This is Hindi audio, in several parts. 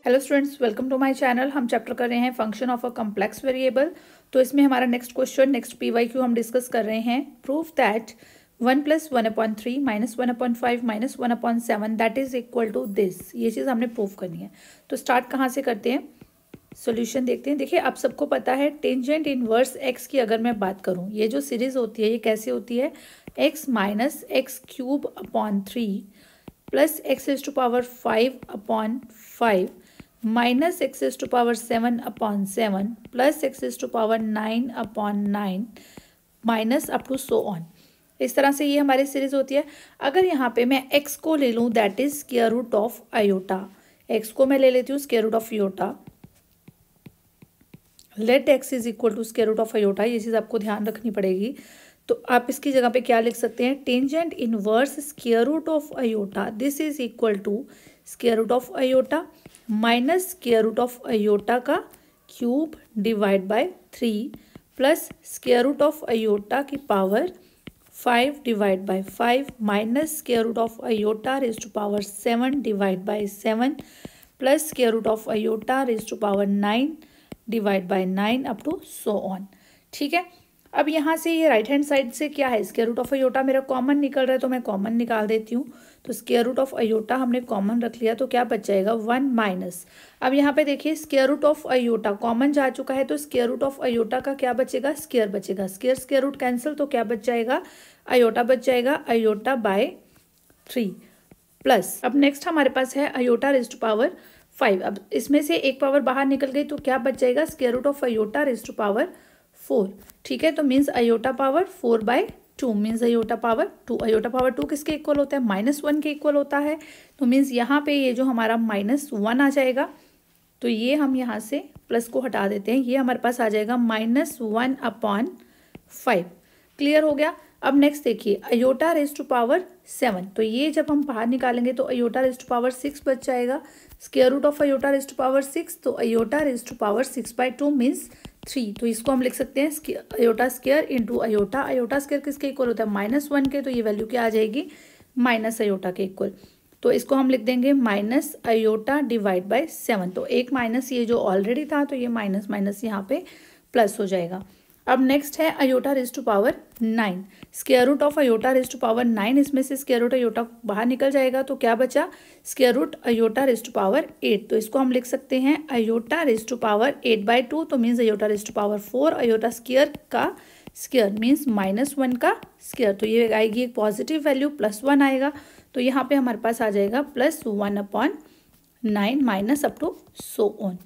Hello students, welcome to my channel. हम चैप्टर कर रहे हैं function of a complex variable. तो इसमें हमारा नेक्स्ट क्वेश्चन, नेक्स्ट पीवाईक्यू हम डिस्कस कर रहे हैं। Prove that 1 + 1/3 - 1/5 - 1/7 that is equal to this. ये चीज़ हमने प्रूव करनी है। तो स्टार्ट कहाँ से करते हैं, सॉल्यूशन देखते हैं। देखिए, आप सबको पता है टेंजेंट इनवर्स एक्स की अगर मैं बात करूँ, ये जो सीरीज होती है ये कैसे होती है, x - x³ plus x⁵5/5 minus x⁵7/7 plus x�9/9 minus up to so on. इस तरह से ये हमारी सीरीज होती है। अगर यहाँ पे मैं x को ले लूँ, that is square root of iota. x को मैं ले लेती हूँ square root of iota. Let x is equal to square root of iota. ये चीज़ आपको ध्यान रखनी पड़ेगी। तो आप इसकी जगह पे क्या लिख सकते हैं, tangent inverse square root of iota this is equal to square root of iota minus square root of iota का cube divide by 3 plus square root of iota की power 5 divide by 5 minus square root of iota raise to power 7 divide by 7 plus square root of iota raise to power 9 divide by 9 up to so on. ठीक है। अब यहाँ से ये राइट हैंड साइड से क्या है, स्क्वायर रूट ऑफ आयोटा मेरा कॉमन निकल रहा है, तो मैं कॉमन निकाल देती हूँ। तो स्क्वायर रूट ऑफ आयोटा हमने कॉमन रख लिया, तो क्या बच जाएगा 1 माइनस। अब यहाँ पे देखिए square root of iota common जा चुका है, तो स्क्वायर रूट ऑफ आयोटा का क्या बचेगा, स्क्वायर बचेगा। स्क्वायर रूट कैंसिल, तो क्या बच जाएगा, आयोटा बच जाएगा, आयोटा बाय 3 प्लस। अब नेक्स्ट हमारे पास है आयोटा रेज़ टू पावर 5। अब इसमें से एक पावर बाहर निकल गई, तो क्या बच जाएगा, square root of iota raise to power 4। ठीक है। तो means iota power 4/2 means iota power 2। Iota power 2 किसके इक्वल होता है, -1 के इक्वल होता है। तो मीन्स यहाँ पे ये जो हमारा -1 आ जाएगा, तो ये हम यहाँ से प्लस को हटा देते हैं, ये हमारे पास आ जाएगा -1/5। क्लियर हो गया। अब नेक्स्ट देखिए आयोटा रेज़ टू पावर 7, तो ये जब हम बाहर निकालेंगे तो आयोटा रेज़ टू पावर 6 बच जाएगा। Square root of iota raise to power 6, तो iota raise to power 6/2 means 3। तो इसको हम लिख सकते हैं iota square into iota. Iota square किसके इक्वल होता है, -1 के, तो ये वैल्यू क्या आ जाएगी, माइनस आयोटा के इक्वल। तो इसको हम लिख देंगे माइनस आयोटा डिवाइड बाय 7। तो एक माइनस ये जो ऑलरेडी था, तो ये माइनस माइनस यहाँ पे प्लस हो जाएगा। अब नेक्स्ट है iota raise to power 9। Square root of iota raise to power 9, इसमें से स्क्वायर रूट आयोटा बाहर निकल जाएगा, तो क्या बचा, square root iota raise to power 8। तो इसको हम लिख सकते हैं आयोटा रेज़ टू पावर 8/2, तो means iota raise to power 4। Iota square का स्क्वायर मीन्स -1 का स्क्वायर, तो ये आएगी एक पॉजिटिव वैल्यू, +1 आएगा। तो यहाँ पे हमारे पास आ जाएगा +1/9 minus up to so on.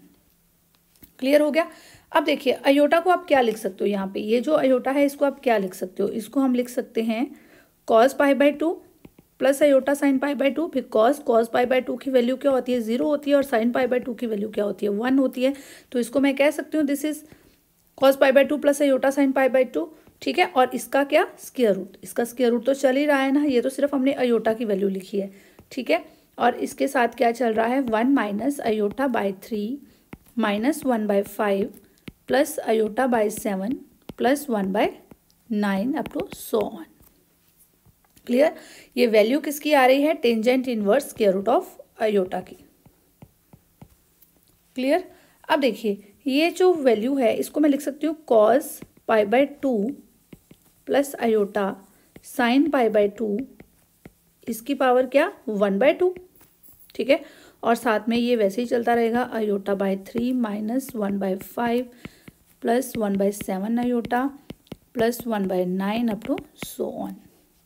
Clear हो गया। अब देखिए आयोटा को आप क्या लिख सकते हो, यहाँ पे ये जो आयोटा है इसको आप क्या लिख सकते हो, इसको हम लिख सकते हैं cos π/2 plus iota sin π/2, because cos π/2 की वैल्यू क्या होती है, 0 होती है, और sin π/2 की वैल्यू क्या होती है, 1 होती है। तो इसको मैं कह सकती हूँ this is cos π/2 plus iota sin π/2। ठीक है। और इसका क्या, स्क्वायर रूट, इसका स्क्वायर रूट तो चल ही रहा है ना, ये तो सिर्फ हमने आयोटा की वैल्यू लिखी है। ठीक है। और इसके साथ क्या चल रहा है, 1 minus iota by 3 minus 1/5 plus iota by 7 plus 1/9 up to so on. Clear. ये वैल्यू किसकी आ रही है, tangent inverse square root of iota की। क्लियर। अब देखिए ये जो वैल्यू है इसको मैं लिख सकती हूँ cos π/2 प्लस आयोटा sin π/2, इसकी पावर क्या, 1/2। ठीक है। और साथ में ये वैसे ही चलता रहेगा, iota by 3 minus 1/5 plus 1/7 iota plus 1/9 up to so on.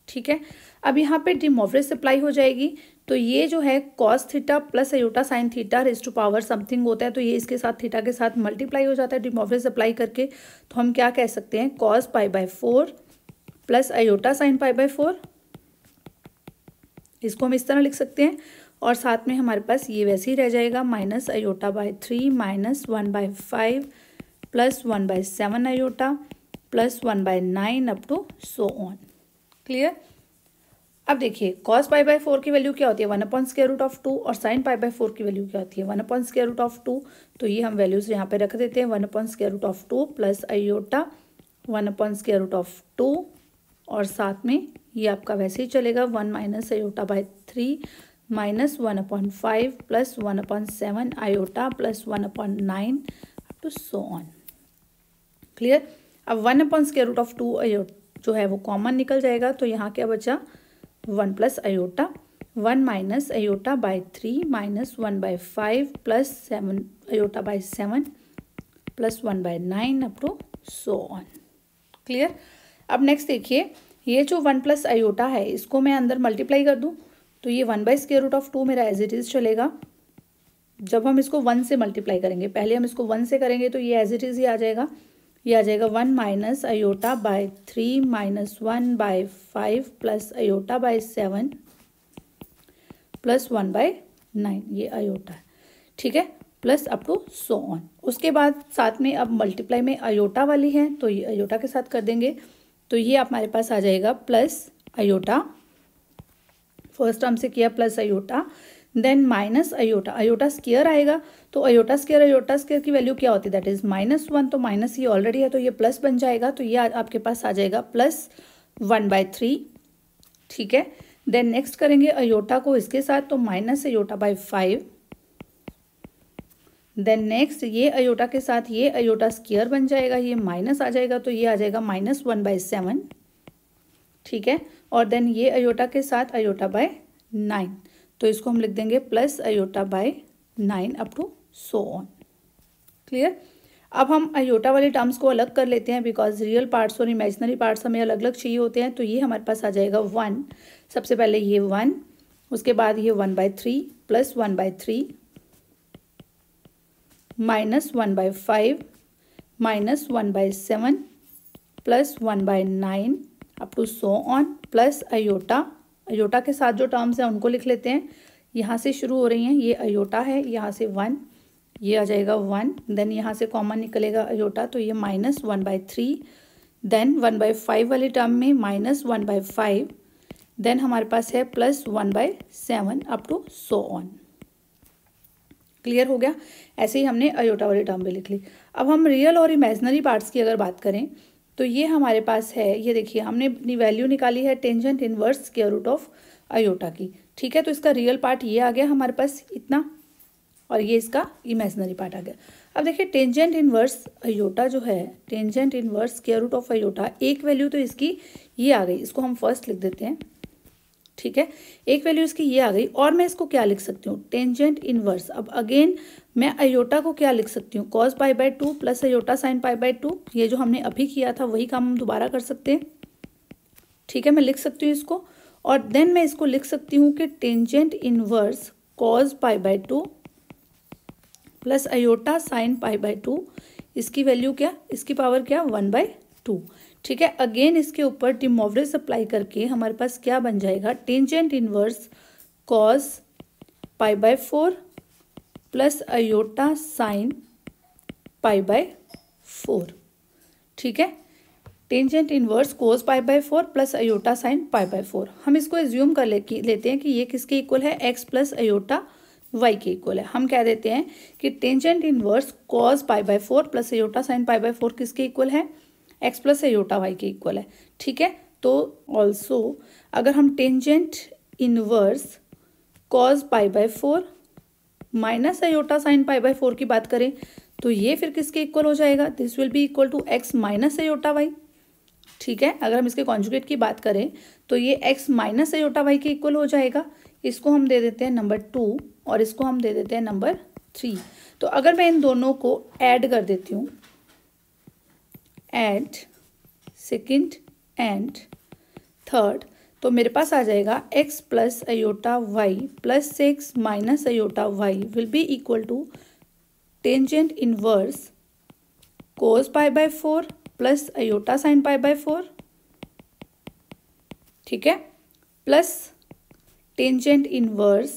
ठीक है। अब यहाँ पे डी मोवरेज अप्लाई हो जाएगी, तो ये जो है cos theta plus iota sine theta raise to power something होता है, तो ये इसके साथ थीटा के साथ मल्टीप्लाई हो जाता है डी मोवरेज अप्लाई करके। तो हम क्या कह सकते हैं, cos π/4 प्लस आयोटा साइन π/4, इसको हम इस तरह लिख सकते हैं। और साथ में हमारे पास ये वैसे ही रह जाएगा, minus iota by 3 minus 1/5 plus 1/7 iota plus 1/9 up to so on. Clear. अब देखिए cos π/4 की वैल्यू क्या होती है, 1/√2, और sin π/4 की वैल्यू क्या होती है, 1/√2। तो ये हम वैल्यूज यहाँ पे रख देते हैं, 1/√2 प्लस आयोटा 1/√2, और साथ में ये आपका वैसे ही चलेगा 1 minus iota by 3 minus 1/5 plus 1/7 iota plus 1/9 up to so on. Clear. अब 1/√2 जो है वो कॉमन निकल जाएगा, तो यहाँ क्या बचा 1 plus iota, 1 minus iota by 3 minus 1/5 plus 7 iota by 7 plus 1/9 up to so on. Clear. अब नेक्स्ट देखिए, ये जो 1 प्लस आयोटा है इसको मैं अंदर मल्टीप्लाई कर दूँ तो ये 1/√2 मेरा एज इट इज़ चलेगा। जब हम इसको 1 से मल्टीप्लाई करेंगे, पहले हम इसको 1 से करेंगे तो ये एज इट इज़ ही आ जाएगा। ये आ जाएगा 1 minus iota by 3 minus 1/5 plus iota by 7 plus 1/9, ये आयोटा है। ठीक है, plus up to so on. उसके बाद साथ में अब मल्टीप्लाई में आयोटा वाली है तो ये आयोटा के साथ कर देंगे, तो ये हमारे पास आ जाएगा प्लस आयोटा, फर्स्ट टर्म से किया plus iota, then minus iota, iota square आएगा तो आयोटा स्क्वायर की वैल्यू क्या होती है, दैट इज -1, तो माइनस ये ऑलरेडी है तो ये प्लस बन जाएगा, तो ये आपके पास आ जाएगा प्लस 1/3। ठीक है, देन नेक्स्ट करेंगे आयोटा को इसके साथ, तो minus iota by 5, then next ये आयोटा के साथ ये आयोटा स्क्वायर बन जाएगा, ये माइनस आ जाएगा तो ये आ जाएगा -1/7। ठीक है, और देन ये आयोटा के साथ आयोटा बाय 9, तो इसको हम लिख देंगे plus iota by 9 up to so on. Clear. अब हम आयोटा वाले टर्म्स को अलग कर लेते हैं, बिकॉज रियल पार्ट्स और इमेजिनरी पार्ट्स हमें अलग अलग चाहिए होते हैं। तो ये हमारे पास आ जाएगा 1, सबसे पहले ये 1, उसके बाद ये 1/3 plus 1/3 minus 1/5 minus 1/7 plus 1/9 up to so on, plus iota, iota के साथ जो टर्म्स हैं उनको लिख लेते हैं, यहाँ से शुरू हो रही हैं, ये आयोटा है, यहाँ से 1, ये आ जाएगा 1, देन यहाँ से कॉमन निकलेगा आयोटा तो ये माइनस 1/3, देन 1/5 वाली टर्म में माइनस 1/5, देन हमारे पास है plus 1/7 up to so on. Clear हो गया। ऐसे ही हमने आयोटा वाली टर्म भी लिख ली। अब हम रियल और इमेजिनरी पार्ट्स की अगर बात करें तो ये हमारे पास है, ये देखिए हमने अपनी वैल्यू निकाली है tangent inverse square root of iota की। ठीक है, तो इसका रियल पार्ट ये आ गया हमारे पास इतना, और ये इसका इमेजिनरी पार्ट आ गया। अब देखिए टेंजेंट इनवर्स आयोटा जो है, tangent inverse square root of iota, एक वैल्यू तो इसकी ये आ गई, इसको हम फर्स्ट लिख देते हैं। ठीक है, एक वैल्यू इसकी ये आ गई, और मैं इसको क्या लिख सकती हूँ, टेंजेंट इनवर्स। अब अगेन मैं आयोटा को क्या लिख सकती हूँ, cos π/2 प्लस आयोटा साइन π/2, ये जो हमने अभी किया था वही काम हम दोबारा कर सकते हैं। ठीक है, मैं लिख सकती हूँ इसको, और देन मैं इसको लिख सकती हूँ कि tangent inverse cos π/2 plus iota sine π/2, इसकी वैल्यू क्या, इसकी पावर क्या 1/2। ठीक है, अगेन इसके ऊपर डी मोवरेज अप्लाई करके हमारे पास क्या बन जाएगा, tangent inverse cos π/4 plus iota sine π/4। ठीक है, tangent inverse cos π/4 plus iota sine π/4। हम इसको एज्यूम कर लेते हैं कि ये किसके इक्वल है, x प्लस आयोटा y के इक्वल है। हम कह देते हैं कि tangent inverse cos π/4 plus iota sine π/4 किसके इक्वल है, x प्लस आयोटा y के इक्वल है। ठीक है, तो ऑल्सो अगर हम tangent inverse cos π/4 minus iota sine π/4 की बात करें तो ये फिर किसके इक्वल हो जाएगा, this will be equal to x minus iota y। ठीक है, अगर हम इसके कॉन्जुगेट की बात करें तो ये x माइनस आयोटा y के इक्वल हो जाएगा। इसको हम दे देते हैं नंबर 2 और इसको हम दे देते हैं नंबर 3। तो अगर मैं इन दोनों को ऐड कर देती हूँ, ऐड सेकेंड एंड थर्ड, तो मेरे पास आ जाएगा x plus iota y plus 6 minus iota y will be equal to tangent inverse cos π/4 plus iota sine π/4। ठीक है, plus tangent inverse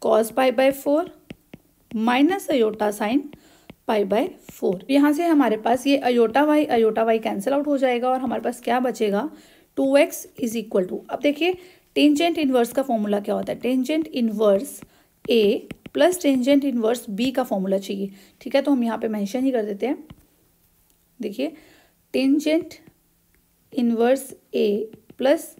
cos π/4 minus iota sine π/4। यहाँ से हमारे पास ये आयोटा वाई कैंसिल आउट हो जाएगा और हमारे पास क्या बचेगा, 2x इज इक्वल टू, अब देखिए टेंजेंट इनवर्स का फॉर्मूला क्या होता है, tangent inverse a plus tangent inverse b का फॉर्मूला चाहिए। ठीक है, तो हम यहाँ पे मेंशन ही कर देते हैं। देखिए tangent inverse a plus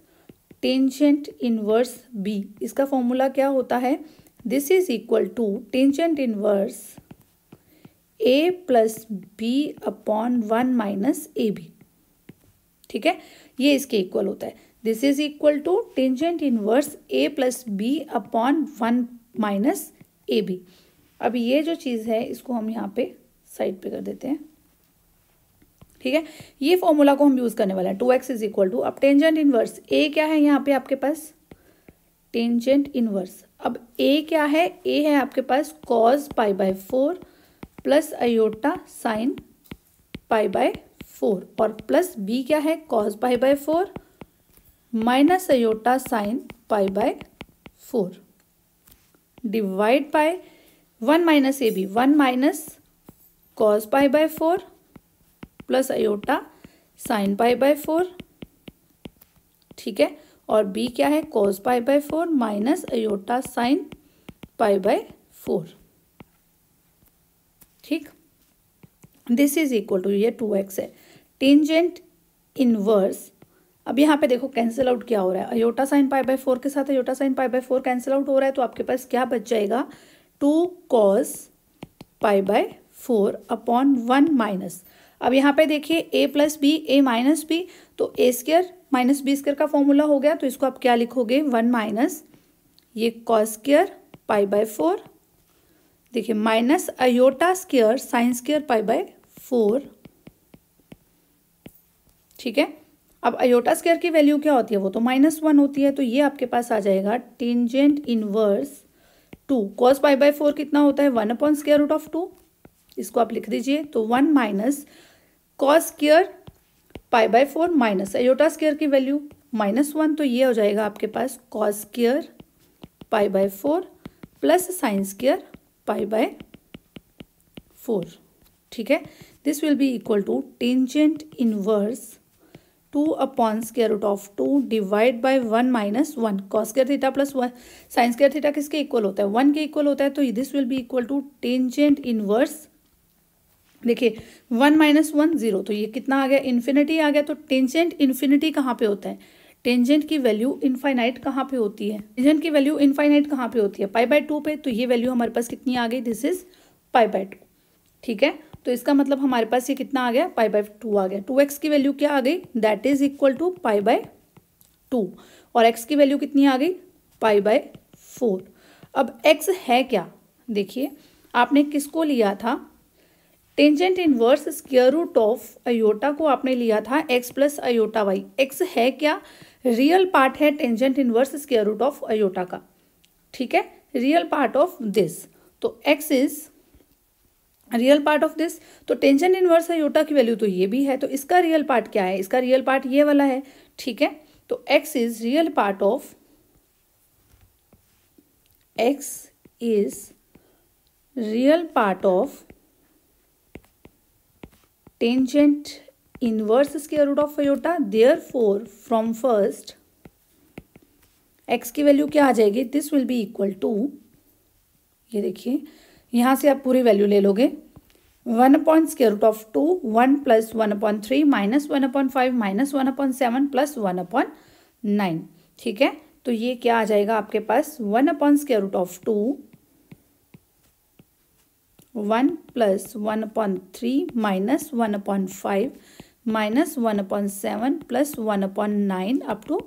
tangent inverse B, इसका फॉर्मूला क्या होता है, this is equal to tangent inverse A plus B upon 1 minus A B. ठीक है, ये इसके इक्वल होता है। This is equal to tangent inverse A plus B upon 1 minus A B. अब ये जो चीज़ है इसको हम यहाँ पे साइड पे कर देते हैं। ठीक है, ये फॉर्मूला को हम यूज़ करने वाले हैं। 2x इज इक्वल टू, अब टेंजेंट इनवर्स ए क्या है यहाँ पे आपके पास, टेंजेंट इनवर्स। अब ए क्या है, ए है आपके पास cos pi by 4 plus iota sine pi by 4, और प्लस बी क्या है, cos pi by 4 minus iota sine pi by 4 divide by 1 minus A B, 1 minus cos pi by 4 plus iota sine pi by 4। ठीक है, और बी क्या है, cos pi by 4 minus iota sine pi by 4। ठीक, दिस इज इक्वल टू, ये 2x है। टेंजेंट इनवर्स, अब यहाँ पे देखो कैंसिल आउट क्या हो रहा है, अयोटा साइन पाई बाय 4 के साथ aorta sine pi by 4 cancel out हो रहा है, तो आपके पास क्या बच जाएगा, 2 cos pi by 4 upon 1 minus, अब यहाँ पे देखिए ए प्लस बी, ए माइनस बी, तो ए स्क्वायर माइनस बी स्क्वायर का फॉर्मूला हो गया, तो इसको आप क्या लिखोगे, 1 माइनस ये कॉस स्क्वायर पाई बाय 4, देखिए minus iota square sine square pi by 4। ठीक है, अब अयोटा स्क्वायर की वैल्यू क्या होती है, वो तो -1 होती है, तो ये आपके पास आ जाएगा tangent inverse 2 cos pi by 4 कितना होता है, 1 अपॉन स्क्वायर रूट ऑफ 2, इसको आप लिख दीजिए, तो 1 minus cos square pi by 4 minus iota square की वैल्यू -1, तो ये हो जाएगा आपके पास cos square pi by 4 plus sine square pi by 4। ठीक है, this will be equal to tangent inverse 2 upon square root of 2 divide by 1 minus 1, cos square theta plus 1 sine square theta किसके इक्वल होता है, 1 के इक्वल होता है, तो this will be equal to tangent inverse, देखिए 1 माइनस 1 0, तो ये कितना आ गया, इन्फिनिटी आ गया। तो टेंजेंट इन्फिनिटी कहाँ पे होता है, टेंजेंट की वैल्यू इनफाइनाइट कहाँ पे होती है, टेंजेंट की वैल्यू इनफाइनाइट कहाँ पे होती है, पाई बाय 2 पे, तो ये वैल्यू हमारे पास कितनी आ गई, दिस इज पाई बाय 2। ठीक है, तो इसका मतलब हमारे पास ये कितना आ गया, पाई बाय 2 आ गया। 2x की वैल्यू क्या आ गई, that is equal to pi by 2, और x की वैल्यू कितनी आ गई, पाई बाय 4। अब x है क्या, देखिए आपने किसको लिया था, tangent inverse square root of iota को आपने लिया था x plus iota y. x है क्या, रियल पार्ट है tangent inverse square root of iota का। ठीक है, रियल पार्ट ऑफ दिस, तो x is real part of this, तो टेंजेंट इनवर्स अयोटा की वैल्यू तो ये भी है, तो इसका रियल पार्ट क्या है, इसका रियल पार्ट ये वाला है। ठीक है, तो x is real part of, x is real part of tangent inverse square root of iota, therefore from first x की वैल्यू क्या आ जाएगी, this will be equal to, ये देखिए यहाँ से आप पूरी वैल्यू ले लोगे, 1 upon square root of 2, 1 plus 1 upon 3 minus 1 upon 5 minus 1 upon 7 plus 1 upon 9। ठीक है, तो ये क्या आ जाएगा आपके पास, 1 upon square root of 2, 1 plus 1 upon 3 minus 1 upon 5 minus 1 upon 7 plus 1 upon 9 up to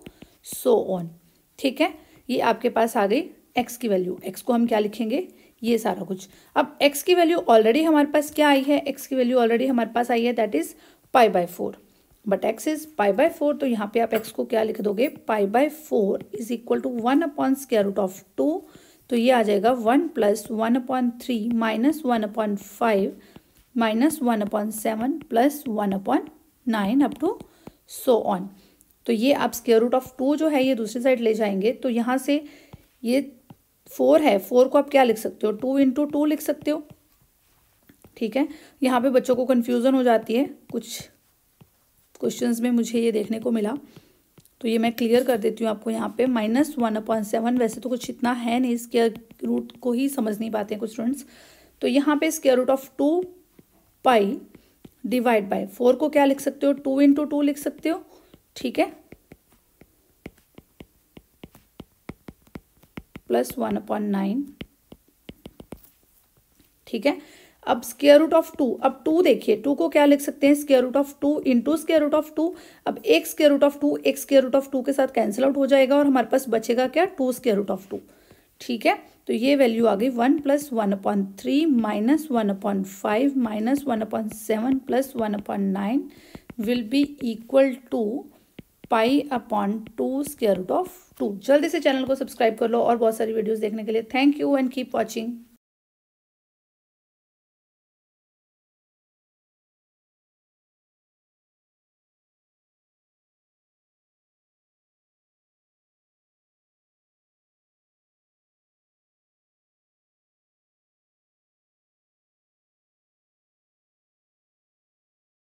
so on. ठीक है, ये आपके पास आ गई x की वैल्यू, x को हम क्या लिखेंगे, ये सारा कुछ। अब x की वैल्यू ऑलरेडी हमारे पास क्या आई है, x की वैल्यू ऑलरेडी हमारे पास आई है, that is pi by 4, but x is pi by 4, तो यहाँ पे आप x को क्या लिख दोगे, pi by 4 is equal to 1 upon square root of 2, तो ये आ जाएगा 1 plus 1 upon 3 minus 1 upon 5 minus 1 upon 7 plus 1 upon 9 up to so on. तो ये आप स्क्वायर रूट ऑफ 2 जो है ये दूसरी साइड ले जाएंगे, तो यहाँ से ये 4 है, 4 को आप क्या लिख सकते हो, 2 इंटू 2 लिख सकते हो। ठीक है, यहाँ पे बच्चों को कन्फ्यूज़न हो जाती है, कुछ क्वेश्चंस में मुझे ये देखने को मिला, तो ये मैं क्लियर कर देती हूँ आपको। यहाँ पे -1 अपॉन 7, वैसे तो कुछ इतना है नहीं, स्क्वायर रूट को ही समझ नहीं पाते हैं कुछ स्टूडेंट्स, तो यहाँ पे square root of 2 pi divide by 4 को क्या लिख सकते हो, 2 इंटू 2 लिख सकते हो। ठीक है, प्लस 1/9। ठीक है, अब स्क्वायर रूट ऑफ 2, अब 2 देखिए, 2 को क्या लिख सकते हैं, square root of 2 into square root of 2। अब एक स्क्वायर रूट ऑफ 2 एक स्क्वायर रूट ऑफ 2 के साथ कैंसिल आउट हो जाएगा और हमारे पास बचेगा क्या, 2 स्क्वायर रूट ऑफ 2। ठीक है, तो ये वैल्यू आ गई 1 plus 1/3 minus 1/5 minus 1/7 plus 1/9 will be equal to π/2 square root of 2। जल्दी से चैनल को सब्सक्राइब कर लो और बहुत सारी वीडियोस देखने के लिए thank you and keep watching.